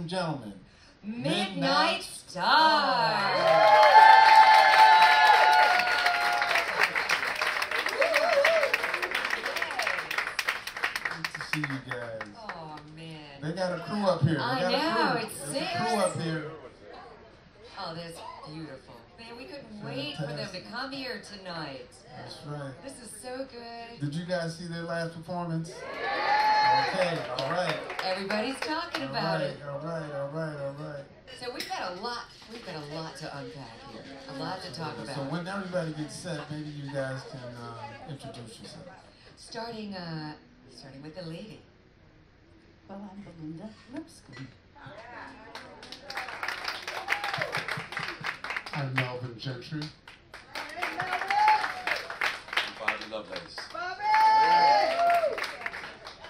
and gentlemen, Midnight Star. See you guys. Oh man. They got a crew up here. I know, it's There's six. a crew up here. Oh, that's beautiful. Man, we couldn't wait for them to come here tonight. That's right. This is so good. Did you guys see their last performance? Okay, all right. Everybody's talking about it. All right. So we've got a lot to unpack here. A lot to talk about. So when everybody gets set, maybe you guys can introduce yourself. Starting with the lady. Well, I'm Belinda Lipscomb. I'm Melvin Gentry. I'm Bobby Lovelace.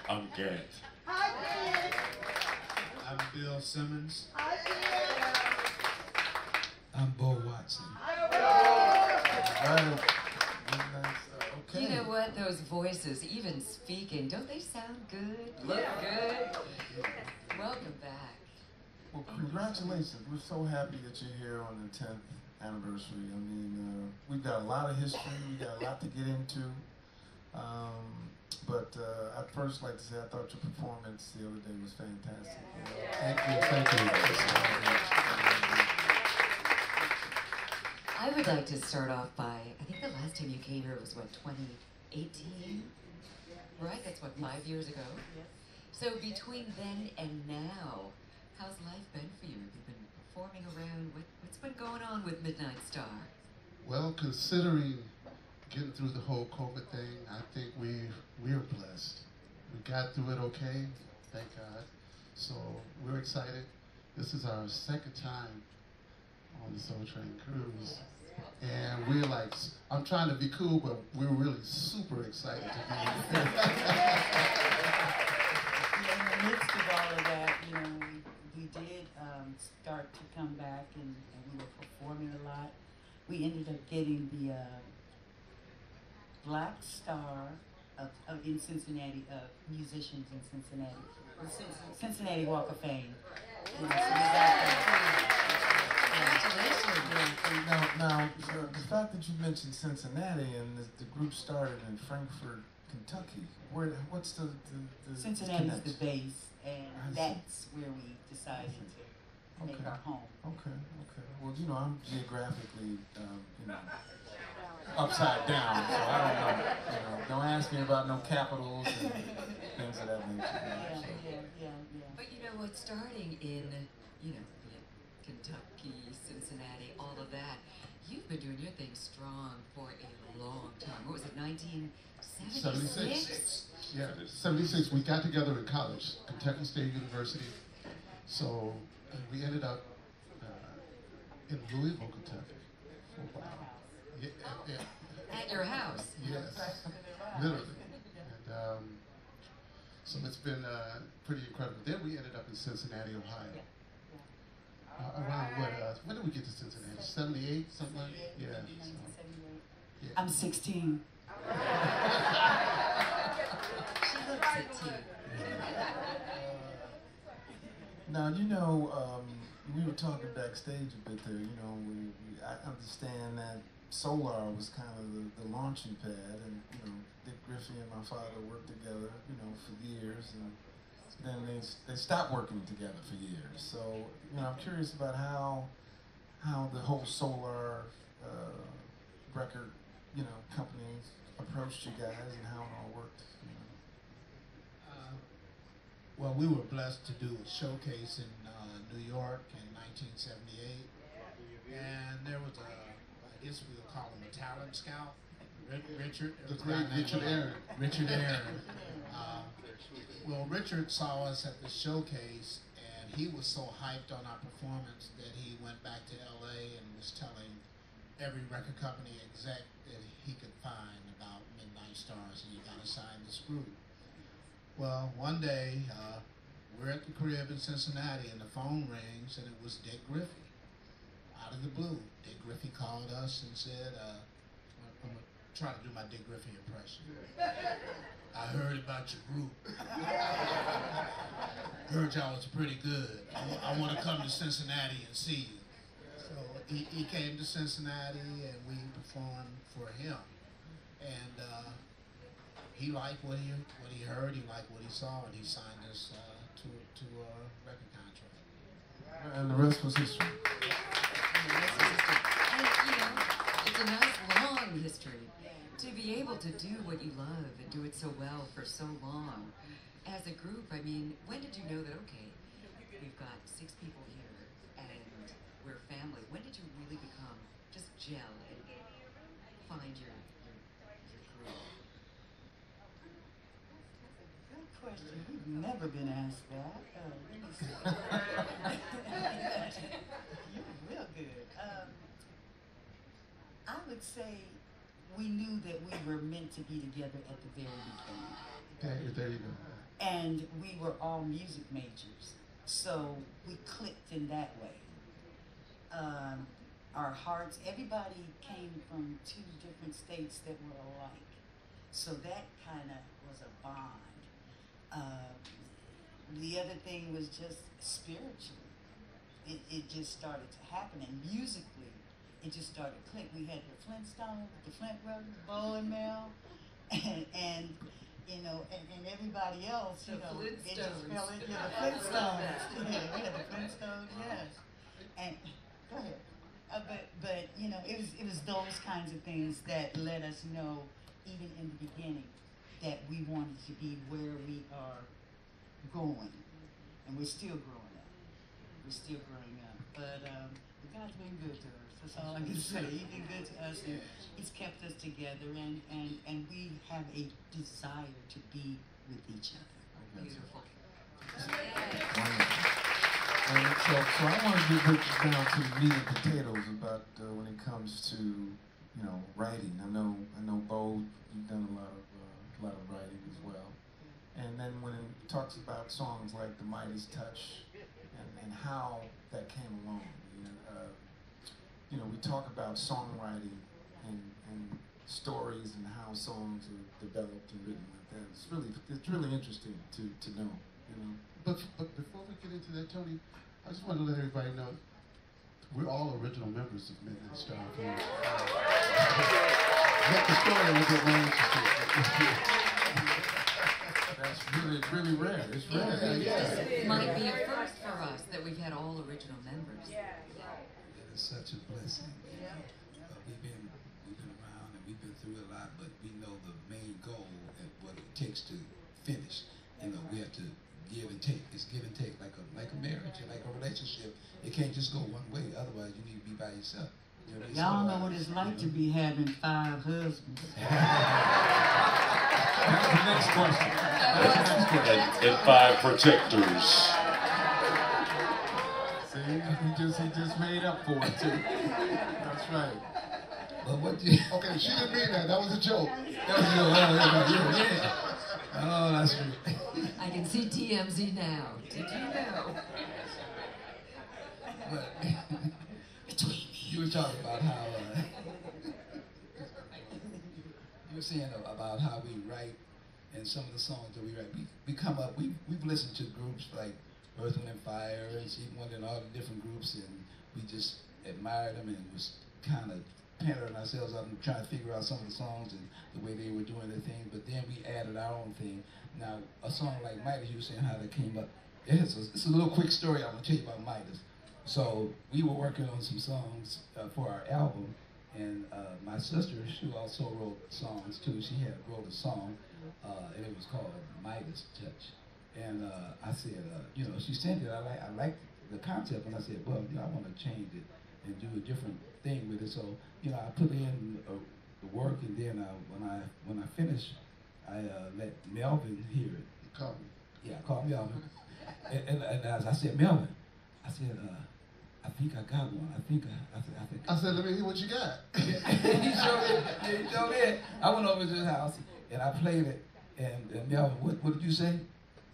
I'm Garrett. I'm Bill Simmons. I'm Bo Watson. Right. Okay. You know what? Those voices, even speaking, don't they sound good? Look good? Welcome back. Well, congratulations. We're so happy that you're here on the 10th anniversary. I mean, we've got a lot of history. We've got a lot to get into. But I'd first like to say I thought your performance the other day was fantastic. Thank you. I would like to start off by, I think the last time you came here was, what, 2018? Right? That's what, 5 years ago? Yes. So between then and now, how's life been for you? Have you been performing around? What's been going on with Midnight Star? Well, considering getting through the whole COVID thing, I think we're blessed. We got through it okay, thank God. So we're excited. This is our second time on the Soul Train cruise. And we're like, I'm trying to be cool, but we're really super excited to be here. In the midst of all of that, you know, we did start to come back and we were performing a lot. We ended up getting the Black Star in Cincinnati, musicians in Cincinnati. Cincinnati Walk of Fame. You know, so we got that. Now, the fact that you mentioned Cincinnati and the group started in Frankfort, Kentucky, what's the Cincinnati's connection? the base, and that's where we decided to make our home. Okay. Well, you know, I'm geographically, upside down, so I don't know. You know, don't ask me about no capitals and things of that nature. Yeah. But you know what, starting in, Kentucky, Cincinnati, all of that, you've been doing your thing strong for a long time. What was it, 1976? 76. Yeah, 76. We got together in college, Kentucky State University. So we ended up in Louisville, Kentucky for a while. Yeah. At your house? Yes, literally. And so it's been pretty incredible. Then we ended up in Cincinnati, Ohio. Around when did we get to Cincinnati? 78, something like that? Yeah. So, yeah. I'm 16. She looks it too. Now, you know, we were talking backstage a bit there. You know, I understand that Solar was kind of the launching pad, and you know, Dick Griffey and my father worked together, you know, for years, and then they stopped working together for years. So, you know, I'm curious about how the whole Solar record, you know, company approached you guys and how it all worked. You know. Well, we were blessed to do a showcase in New York in 1978, and there was I guess we would call him a talent scout, Richard. The great Richard Aaron. Richard Aaron. Well, Richard saw us at the showcase, and he was so hyped on our performance that he went back to LA and was telling every record company exec that he could find about Midnight Stars, and you got to sign this group. Well, one day, we're at the crib in Cincinnati, and the phone rings, and it was Dick Griffey. Out of the blue, Dick Griffey called us and said, try to do my Dick Griffey impression. I heard about your group. Heard y'all was pretty good. I want to come to Cincinnati and see you. So he came to Cincinnati and we performed for him. And he liked what he heard, he liked what he saw, and he signed us to a record contract. And the rest was history. And, you know, it's a nice long history. To be able to do what you love and do it so well for so long. As a group, I mean, when did you know that, okay, we've got 6 people here and we're family. When did you really become, just gel and find your group? Good question. We've never been asked that. Let me see. You're real good. I would say we knew that we were meant to be together at the very beginning. There you go. And we were all music majors, so we clicked in that way. Our hearts, everybody came from 2 different states that were alike, so that kind of was a bond. The other thing was just spiritually. It just started to happen, and musically, it just started to click. We had the Flintstones, the Flint Brothers, Bo and Mel, and you know, and everybody else, you know, it just fell into the Flintstones. Yeah, we had the Flintstones, yes. And go ahead. But you know, it was those kinds of things that let us know, even in the beginning, that we wanted to be where we are going, and we're still growing up. We're still growing up, but God's been good to us. That's all I can say. He's been good to us, and He's kept us together, and we have a desire to be with each other. Beautiful. And so I want to get down to the meat and potatoes about when it comes to, you know, writing. I know Bo, you've done a lot of writing as well. And then when it talks about songs like The Midas Touch and how that came along, you know, we talk about songwriting and stories and how songs are developed and written like that. It's really interesting to know, you know. But before we get into that, Tony, I just want to let everybody know we're all original members of Midnight Star. Let the story a little bit more interesting. That's really rare. It's rare. This might be a first for us that we've had all original members. It is such a blessing. We've been around and we've been through a lot, but we know the main goal and what it takes to finish. You know, we have to give and take. It's give and take, like a marriage or like a relationship. It can't just go one way. Otherwise, you need to be by yourself. You know, Y'all know what it's like to be having 5 husbands. Next question. And 5 protectors. See, he just made up for it too. That's right. But what you? Okay, she didn't mean that. That was a joke. That was your yeah. Oh, that's true. I can see TMZ now. Did you know? But you were talking about how you were saying about how we write and some of the songs that we write. We come up. We've listened to groups like Earth, Wind and Fire and Stevie Wonder and all the different groups, and we just admired them and was kind of pattering ourselves up and trying to figure out some of the songs and the way they were doing their thing. But then we added our own thing. Now, a song like Midas, you were saying how that came up. It's a little quick story I want to tell you about Midas. So we were working on some songs for our album, and my sister, she also wrote songs too. She wrote a song, and it was called Midas Touch. And I said, you know, she sent it. I liked the concept, and I said, well, you know, I want to change it and do a different thing with it. So, you know, I put in the work, and then when I finished, I let Melvin hear it. You called me. Yeah, I called Melvin, and as I said, Melvin, I said, I think I got one. I said, let me hear what you got. he showed it. I went over to his house and I played it. And Melvin, what did you say?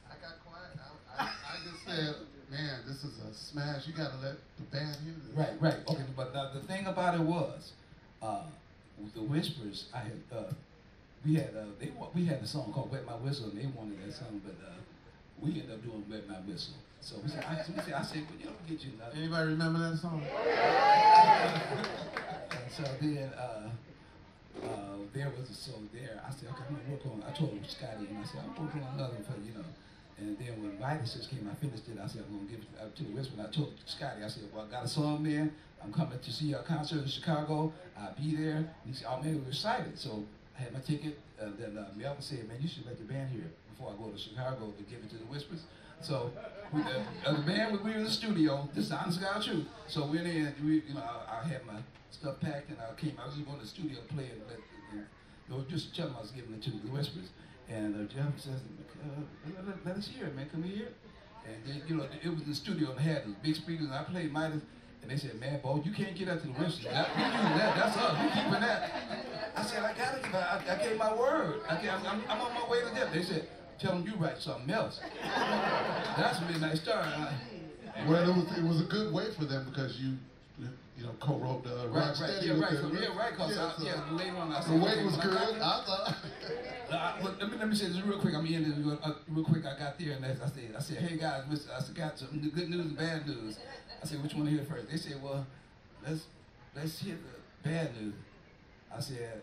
I got quiet. I just said, man, this is a smash. You got to let the band hear this. Right. Okay, but now the thing about it was, the Whispers, we had a song called "Wet My Whistle," and they wanted that song, but we ended up doing "Wet My Whistle." So I said, well, you don't get you nothing. Anybody remember that song? So then there was a song there. I said, okay, I'm gonna work on. I told Scotty, and I said, I'm working on another one for you know. And then when Midas just came, I finished it. I said, I'm gonna give it to the Whisper. And I told Scotty, I said, well, I got a song there. I'm coming to see a concert in Chicago. I'll be there. And he said, oh man, we're excited. So I had my ticket. Then Melvin said, man, you should let the band hear it before I go to Chicago to give it to the Whispers. So the band, we were in the studio. This is honest God truth. So we went in. I had my stuff packed, and I came. I was even in the studio to play it. They were just telling I was giving it to the Whispers. And Jeff says, let us hear it, man. Come hear it. And then, it was in the studio, and they had these big speakers, and I played Midas. And they said, man, Bo, you can't get that to the Whispers. That's us. We're keeping that. I said, I gotta give it. I gave my word. I'm on my way to them. They said, tell them you write something else. That's Midnight Star. Well, it was a good way for them because you co-wrote Right, Rocksteady. yeah, right. Cause later on I said, the weight was good. I thought. Let me say this real quick. I'm in this real quick. I got there and I said, hey guys, I got some good news and bad news. I said, which one to hear first? They said, well, let's hear the bad news. I said,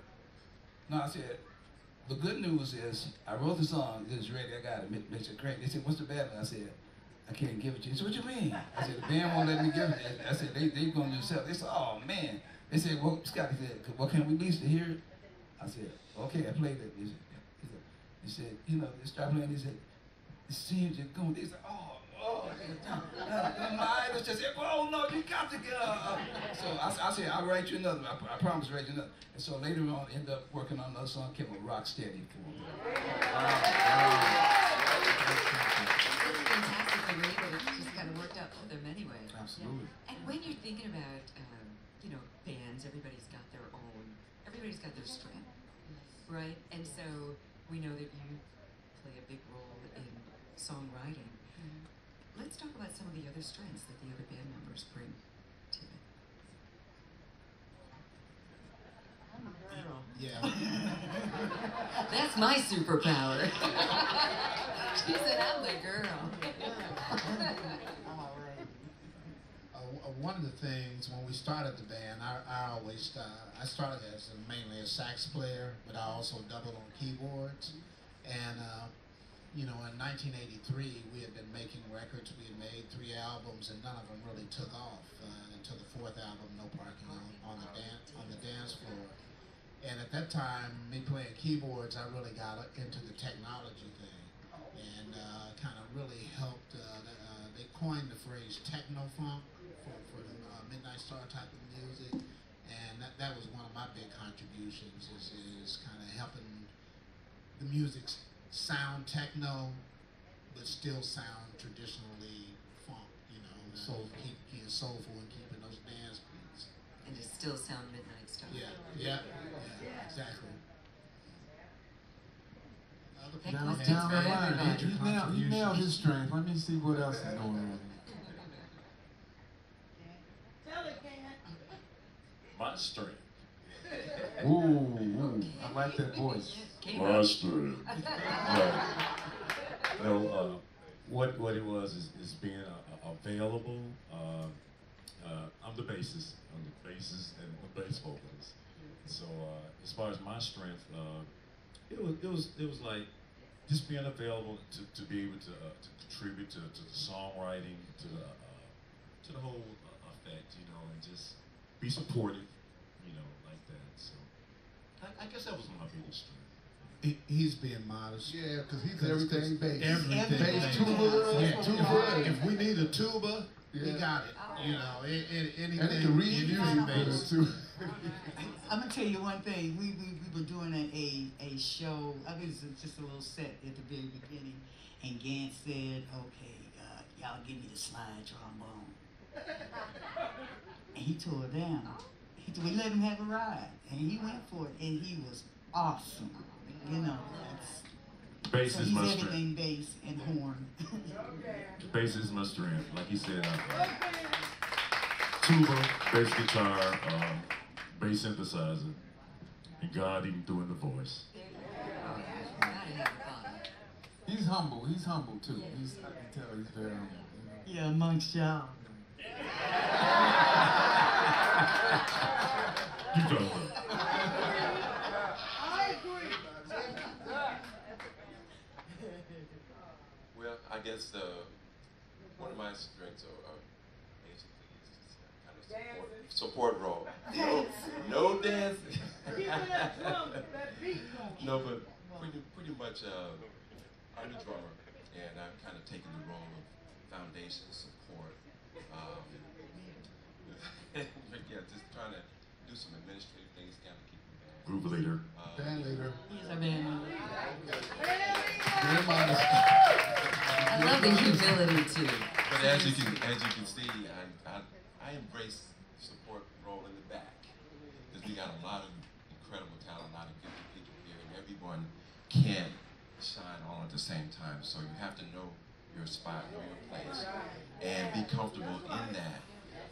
the good news is I wrote the song. It's ready. I got it. Makes it great. They said, what's the bad news? I said, I can't give it to you. They said, what you mean? I said, the band won't let me give it. I said, they going to do themselves. They said, oh man. They said, well, Scotty said, well, can we at least hear it? I said, okay, I played it. He said, they started playing. He said, it seems you're going. They said, oh. My eyes just said, oh no, you got to get up. So I said, I'll write you another. I promise to write you another. And so later on, I ended up working on another song, came with Rocksteady for me. Fantastic the way that it just kind of worked out for them anyway. Absolutely. And when you're thinking about, bands, everybody's got their strength, right? And so we know that you play a big role in songwriting. Let's talk about some of the other strengths that the other band members bring to it. Yeah. That's my superpower. She said, I'm the girl. One of the things when we started the band, I started as mainly a sax player, but I also doubled on keyboards. And in 1983, we had been making records. We had made 3 albums, and none of them really took off until the 4th album, No Parking on the Dance Floor. And at that time, me playing keyboards, I really got into the technology thing, and kind of really helped. They coined the phrase techno funk for the Midnight Star type of music, and that was one of my big contributions. Is kind of helping the music sound techno, but still sound traditionally funk, keeping soulful and keeping those dance beats. And to still sound Midnight Star. Yeah, exactly. Down the line, he nailed his strength. Let me see what else is going on. My strength. Ooh, I like that voice. My strength. What it was is being available. I'm the bassist. And the bass vocalist. So as far as my strength, it was like just being available to be able to contribute to the songwriting, to the whole effect, and just be supportive, like that. So I guess that was my biggest strength. He's being modest. Yeah, because he's everything bass. Everything bass, bass. tuba. If we need a tuba, he got it. Anything. And he can read music bass too. I'm gonna tell you one thing. We were doing a show. I think it was just a little set at the very beginning, and Gant said, "Okay, y'all give me the slide trombone," and he tore it down. We let him have a ride, and he went for it, and he was awesome. Bass So is he's my everything strength. bass and horn. Bass is my strength. Like you said, tuba, bass guitar, bass synthesizer. And God even threw in the voice. Gotta have a father. He's humble too. I can tell he's very humble. You know? Yeah, amongst y'all. You talking about? Well, I guess one of my strengths are basically is just kind of support role. No dancing. No, but pretty much I'm the drummer, and I've kind of taken the role of foundation support. Yeah, just trying to do some administrative things, kind of keep me back. Group leader. Band leader. He's a band leader. Very modest. I love the humility too. But as you can see, I embrace support role in the back, because we got a lot of incredible talent, a lot of good people here, and everyone can't shine all at the same time. So you have to know your spot, know your place, and be comfortable in that.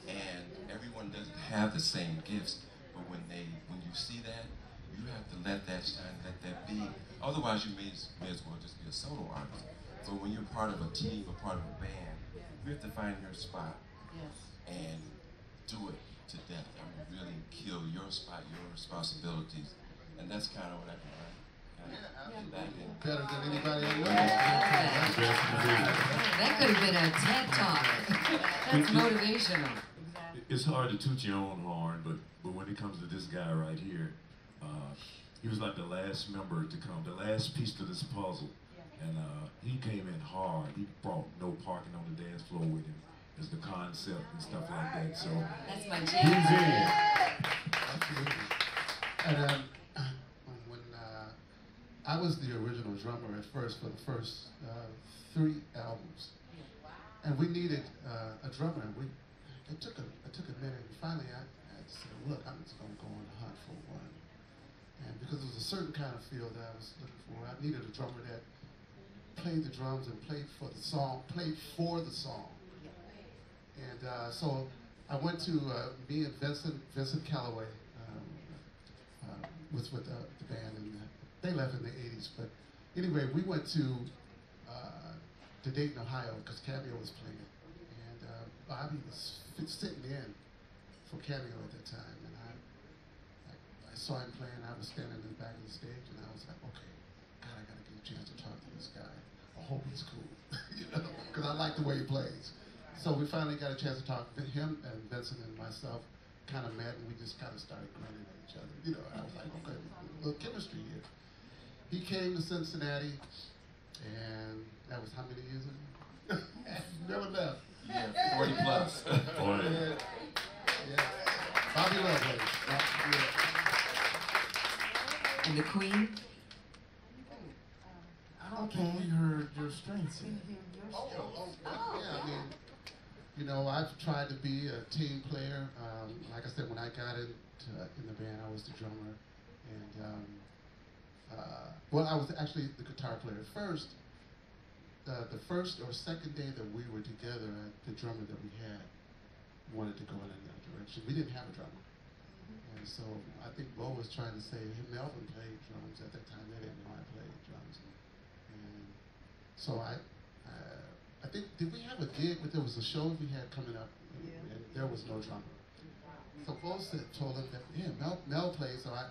And everyone doesn't have the same gifts, but when you see that, you have to let that shine, let that be. Otherwise, you may as well just be a solo artist. But when you're part of a team or part of a band, you have to find your spot and do it to death. I mean, really kill your spot, your responsibilities, and that's kind of what I can learn. Better than anybody I know. That could have been a TED Talk. That's motivational. It's hard to toot your own horn, but when it comes to this guy right here, he was like the last member to come, the last piece to this puzzle. And he came in hard. He brought no parking on the dance floor with him as the concept and stuff like that. So That's my he's jam. in. Absolutely. And when I was the original drummer at first for the first 3 albums, and we needed a drummer. And it took a minute, and finally I said, look, I'm just going to go on a hunt for one. And because it was a certain kind of feel that I was looking for, I needed a drummer that played the drums and played for the song. And so I went to me and Vincent Calloway was with the band, and they left in the 80s. But anyway, we went to Dayton, Ohio, because Cameo was playing. And Bobby was sitting in for Cameo at that time, and I saw him playing. I was standing in the back of the stage, and I was like, okay, God, I gotta get a chance to talk to this guy. I hope he's cool, because I like the way he plays. So we finally got a chance to talk to him, and Vincent and myself kind of met, and we just kind of started grinning at each other. I was like, okay, a little chemistry here. He came to Cincinnati, and that was how many years ago? Never left. Yeah, 40 plus. Boy. Yeah. Bobby Lovelace. And the Queen. I don't think we heard your strengths yet. Yeah, I mean, I've tried to be a team player. Like I said, when I got in the band, I was the drummer, and I was actually the guitar player at first. The first or second day that we were together, the drummer that we had wanted to go in another direction. We didn't have a drummer, and so I think Bo was trying to say, hey, Melvin played drums at that time. They didn't know I played drums, and so I think, did we have a gig? But there was a show we had coming up, and there was no drummer. So Bo told him that, yeah, Mel plays. So I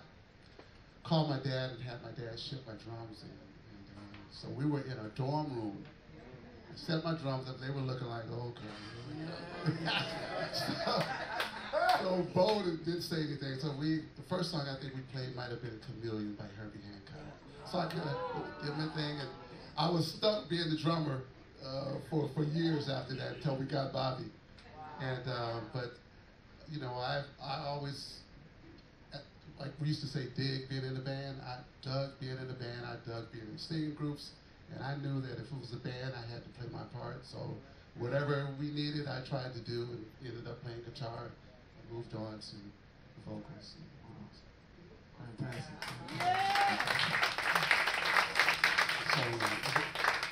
called my dad and had my dad ship my drums in. So we were in a dorm room. I set my drums up. They were looking like, okay, here we go. So Bo didn't say anything. So the first song I think we played might have been "Chameleon" by Herbie Hancock. So I kind of did my thing, and I was stuck being the drummer for years after that until we got Bobby. And but I always, like we used to say, dig being in the band. I dug being in the band. I dug being in singing groups. And I knew that if it was a band, I had to play my part. So whatever we needed, I tried to do, and ended up playing guitar and moved on to the vocals. Fantastic. So,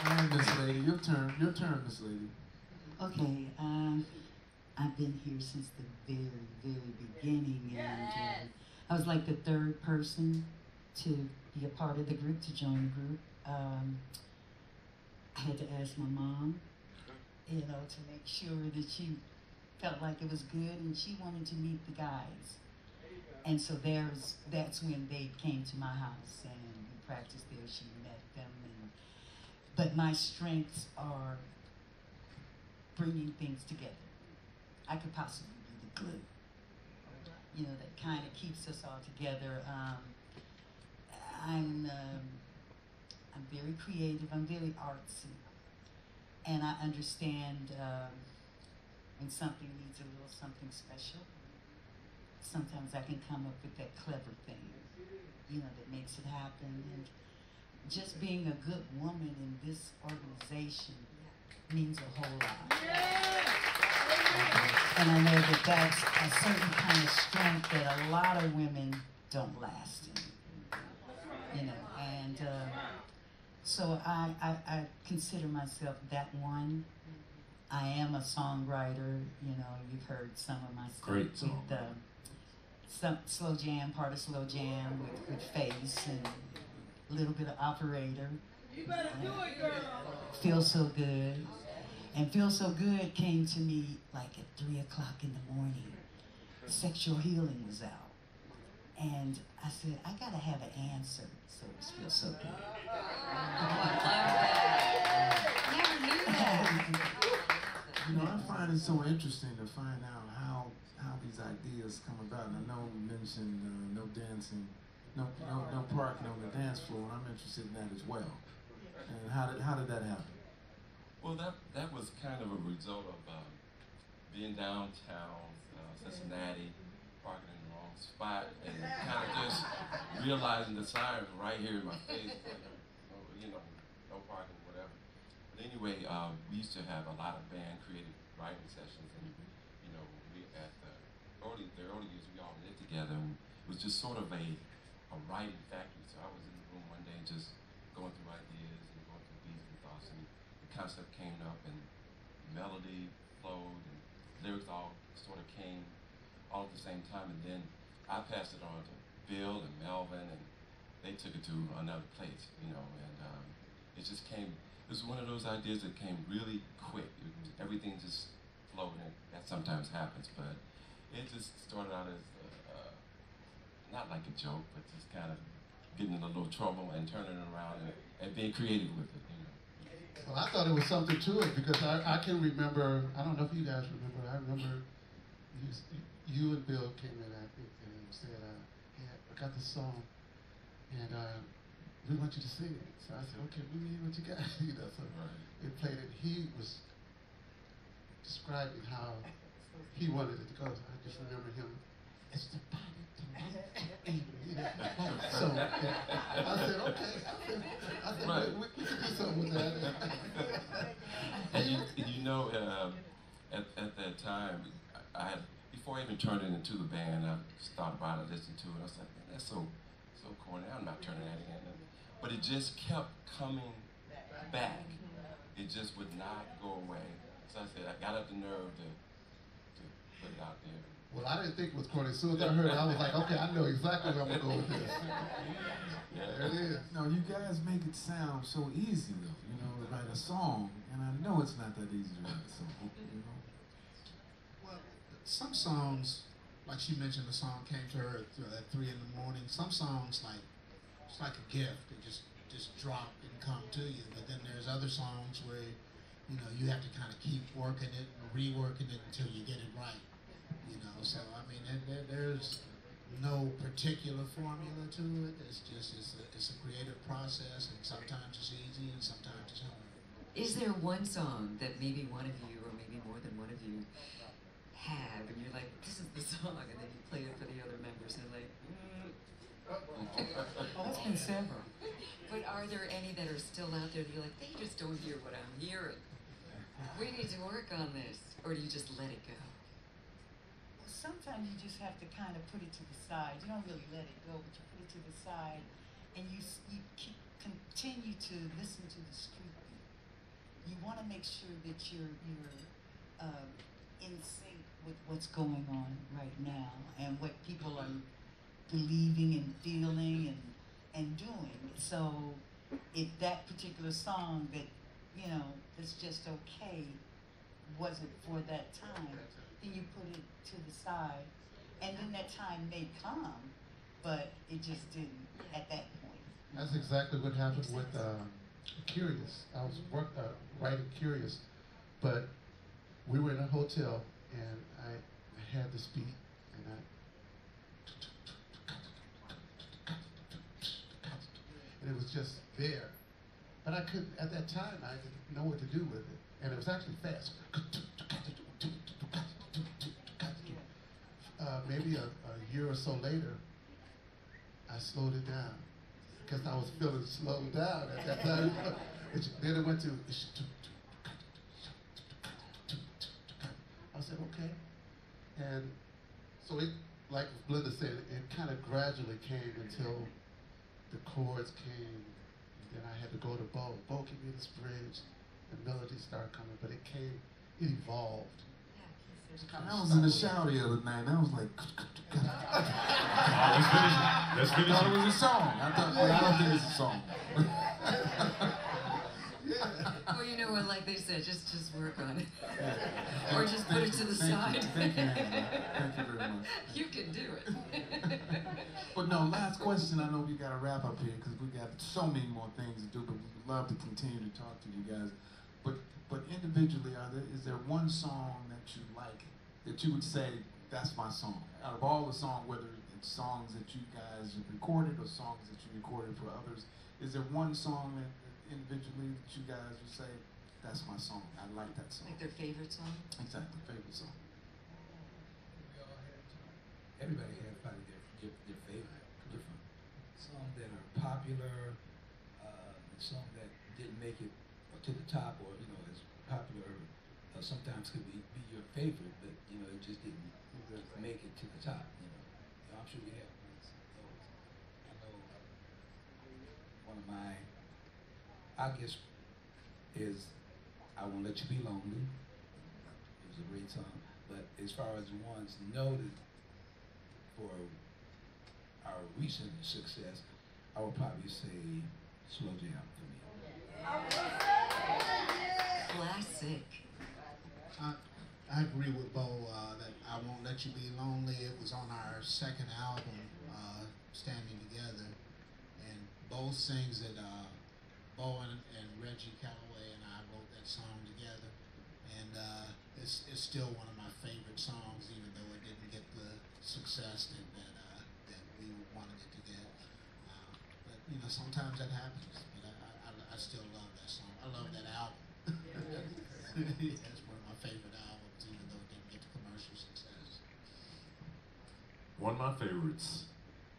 all right, Miss Lady, your turn, Miss Lady. Okay, I've been here since the very, very beginning, and I was like the third person to be a part of the group, to join the group. I had to ask my mom, you know, to make sure that she felt like it was good, and she wanted to meet the guys. And so that's when they came to my house, and we practiced there. She met them, but my strengths are bringing things together. I could possibly be the glue, you know, that kind of keeps us all together. I'm very creative. I'm very artsy, and I understand when something needs a little something special. Sometimes I can come up with that clever thing, you know, that makes it happen. And just being a good woman in this organization means a whole lot. And I know that that's a certain kind of strength that a lot of women don't last in, you know. And so I consider myself that one. I am a songwriter, you know, you've heard some of my stuff. Great song. With, some slow jam, part of slow jam with Face, and a little bit of operator. You better do it, girl. Feel So Good. And Feel So Good came to me like at 3 o'clock in the morning. Sexual Healing was out. And I said, I gotta have an answer, so it Feel So Good. Never knew that. You know, I find it so interesting to find out how these ideas come about. And I know you mentioned no dancing, no parking on the dance floor, and I'm interested in that as well. And how did that happen? Well, that was kind of a result of being downtown Cincinnati, parking in the wrong spot, and kind of just realizing the signs right here in my face, you know, no parking, whatever. But anyway, we used to have a lot of band creative writing sessions, and you know, we at the early years we all lived together, and it was just sort of a writing factory. So I was in the room one day just going through ideas and going through beats and thoughts, and the concept came up, and melody flowed, and lyrics all sort of came all at the same time, and then I passed it on to Bill and Melvin, and they took it to another place, you know, and it just came. It was one of those ideas that came really quick. Everything just flowed, and that sometimes happens, but it just started out as not like a joke, but just kind of getting in a little trouble and turning it around and being creative with it, you know. Well, I thought it was something to it because I can remember, I don't know if you guys remember, I remember you and Bill came in, I think, and said, yeah, I got this song, and we want you to sing it. So I said, okay, we need what you got, you know, so they played it. He was describing how he wanted it to go. So I just remember him, it's the body to you know. So I said, okay. I said, Right. we can do something with that. And you know, at that time, I had, before I even turned it into the band, I just thought about it, listened to it. I was like, man, that's so corny. I'm not turning that in. But it just kept coming back. It just would not go away. So I said, I got up the nerve to put it out there. Well, I didn't think it was corny. As soon as I heard it, I was like, okay, I know exactly where I'm going to go with this. Yeah. There it is. No, you guys make it sound so easy, though, you know, to write a song, and I know it's not that easy to write a song, you know. Well, some songs, like she mentioned, the song came to her at 3 in the morning. Some songs, like, it's like a gift. It just drop and come to you. But then there's other songs where, you know, you have to kind of keep working it and reworking it until you get it right. You know, so I mean, there's no particular formula to it. It's just it's a creative process, and sometimes it's easy and sometimes it's hard. Is there one song that maybe one of you, or maybe more than one of you, have, and you're like, this is the song, and then you play it for the other members, and they're like, Oh, it's been several. But are there any that are still out there that you're like, they just don't hear what I'm hearing? We need to work on this, or do you just let it go? Well, sometimes you just have to kind of put it to the side. You don't really let it go, but you put it to the side, and you continue to listen to the street beat. You want to make sure that you're in sync with what's going on right now and what people are believing and feeling and doing. So if that particular song that, you know, is just okay, wasn't for that time, then you put it to the side. And then that time may come, but it just didn't at that point. That's exactly what happened with Curious. I was writing Curious, but we were in a hotel, and I had this beat, and it was just there. But I couldn't, at that time, I didn't know what to do with it. And it was actually fast. Maybe a year or so later, I slowed it down because I was feeling slowed down at that time. Then it went to, I said, okay. And so it, like Belinda said, it kind of gradually came until the chords came. And then I had to go to Bo. Bo, give me this bridge. The melody started coming, but it evolved. I was in the shower the other night, and I was like, Let's finish. I thought it was a song. Well, I don't think it's a song. Well, you know what, like they said, just work on it. Or just put it to the side. Thank you, Angela. Thank you very much. You can do it. But no, last question. I know we got to wrap up here because we got so many more things to do, but we would love to continue to talk to you guys. But individually, is there one song that you like, that you would say, that's my song? Out of all the songs, whether it's songs that you guys have recorded or songs that you recorded for others, is there one song that individually that you guys would say, that's my song, I like that song? Like their favorite song? Exactly, favorite song. Everybody has probably their favorite, different songs that are popular, some that didn't make it to the top, or you know, is popular. Sometimes could be your favorite, but you know, it just didn't make it to the top. You know, I'm sure we have those. I know one of my, I guess, is "I Won't Let You Be Lonely." It was a great song, but as far as the ones noted for our recent success, I would probably say "Slow Jam" for me. Classic. I agree with Bo that "I Won't Let You Be Lonely." It was on our second album, Standing Together, and Bo sings it. Bo and Reggie Calloway and I wrote that song together, and it's still one of my favorite songs, even though it didn't get the success that we wanted it to get. But you know, sometimes that happens. But I still love that song. I love that album. It's one of my favorite albums, even though it didn't get the commercial success. One of my favorites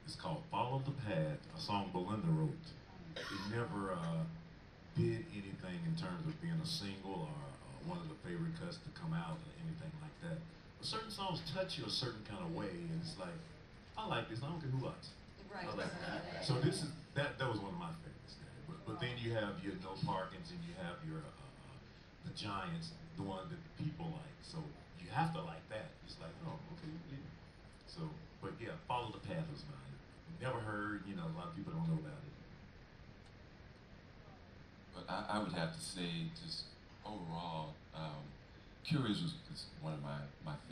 is called "Follow the Path," a song Belinda wrote. It never did anything in terms of being a single or one of the favorite cuts to come out or anything like that. But certain songs touch you a certain kind of way, and it's like, I like this. I don't care who likes it. Right. I like it. So this is that was one of my favorites. But then you have your No Parkins and you have your the Giants, the one that people like. So you have to like that. It's like, oh, okay, yeah. So, but yeah, "Follow the Path" was mine. Never heard, you know, a lot of people don't know about it. But I would have to say, just overall, "Curious" is one of my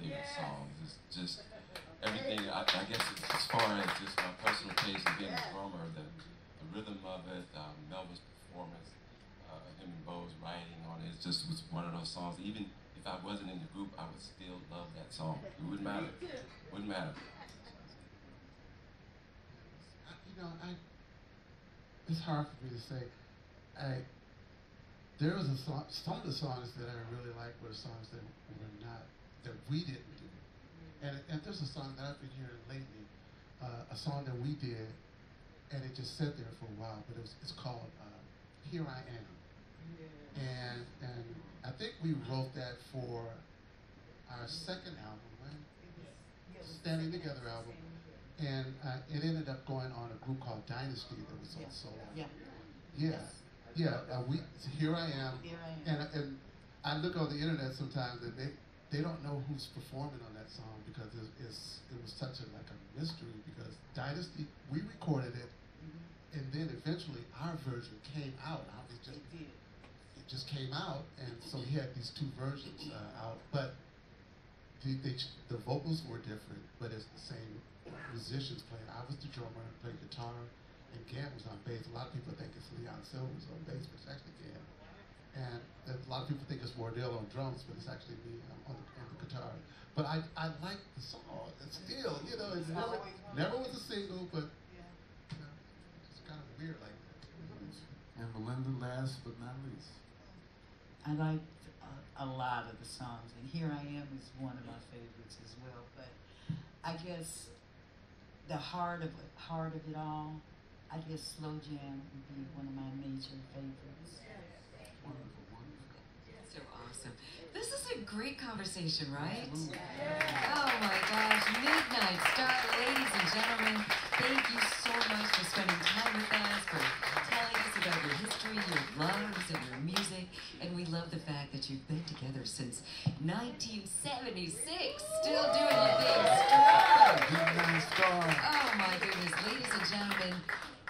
favorite songs. It's just everything. I guess as far as just my personal taste and being a drummer, the rhythm of it, Melvin's performance, him and Bo's writing on it, it just was one of those songs. Even if I wasn't in the group, I would still love that song. It wouldn't matter. Wouldn't matter. You know, it's hard for me to say. There was some of the songs that I really liked were songs that we didn't do. And there's a song that I've been hearing lately, a song that we did, and it just sat there for a while, but it's called "Here I Am." And I think we wrote that for our second album, right? Standing Together album. And it ended up going on a group called Dynasty that was also Here I Am. Here I am. And I look on the internet sometimes, and they don't know who's performing on that song because it was such a like a mystery because Dynasty, we recorded it, and then eventually our version came out. It just came out, and so he had these two versions out, but the vocals were different, but it's the same musicians playing. I was the drummer, played guitar, and Gant was on bass. A lot of people think it's Leon Silvers on bass, but it's actually Gant. And a lot of people think it's Wardell on drums, but it's actually me on the guitar. But I like the song. It's still, you know, it never was a single, but you know, it's kind of weird like that. And Melinda, last but not least. I liked a lot of the songs, and Here I Am is one of my favorites as well. But I guess the heart of it all, I guess Slow Jam would be one of my major favorites. Wonderful, wonderful. So awesome. This is a great conversation, right? Oh my gosh, Midnight Star, ladies and gentlemen, thank you so much for spending time with us, for telling us about your history, your loves, and your music. And we love the fact that you've been together since 1976, still doing your thing strong. Midnight Star. Oh my goodness, ladies and gentlemen,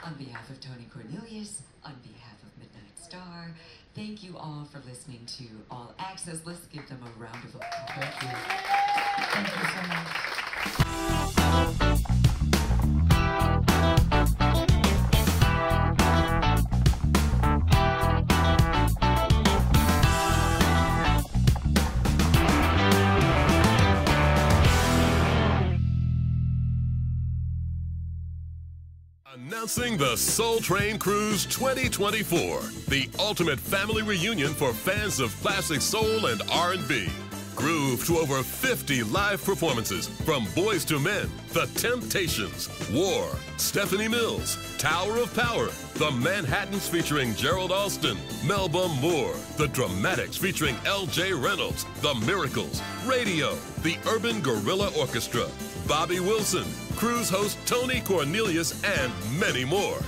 on behalf of Tony Cornelius, on behalf of Midnight Star, thank you all for listening to All Access. Let's give them a round of applause. Thank you. Thank you so much. Announcing the Soul Train Cruise 2024, the ultimate family reunion for fans of classic soul and R&B. Groove to over 50 live performances from Boys to Men, The Temptations, War, Stephanie Mills, Tower of Power, The Manhattans featuring Gerald Alston, Melba Moore, The Dramatics featuring L.J. Reynolds, The Miracles, Radio, The Urban Guerrilla Orchestra, Bobby Wilson, cruise host Tony Cornelius, and many more.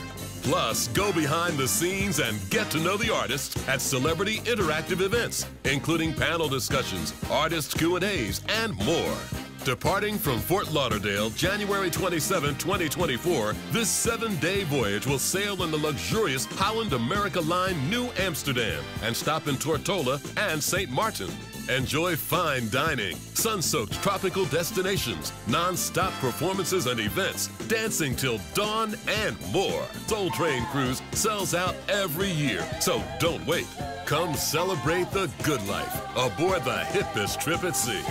Plus, go behind the scenes and get to know the artists at celebrity interactive events, including panel discussions, artist Q&As, and more. Departing from Fort Lauderdale, January 27, 2024, this 7-day voyage will sail in the luxurious Holland America Line New Amsterdam and stop in Tortola and St. Martin. Enjoy fine dining, sun-soaked tropical destinations, non-stop performances and events, dancing till dawn, and more. Soul Train Cruise sells out every year, so don't wait. Come celebrate the good life aboard the Hippest Trip at Sea.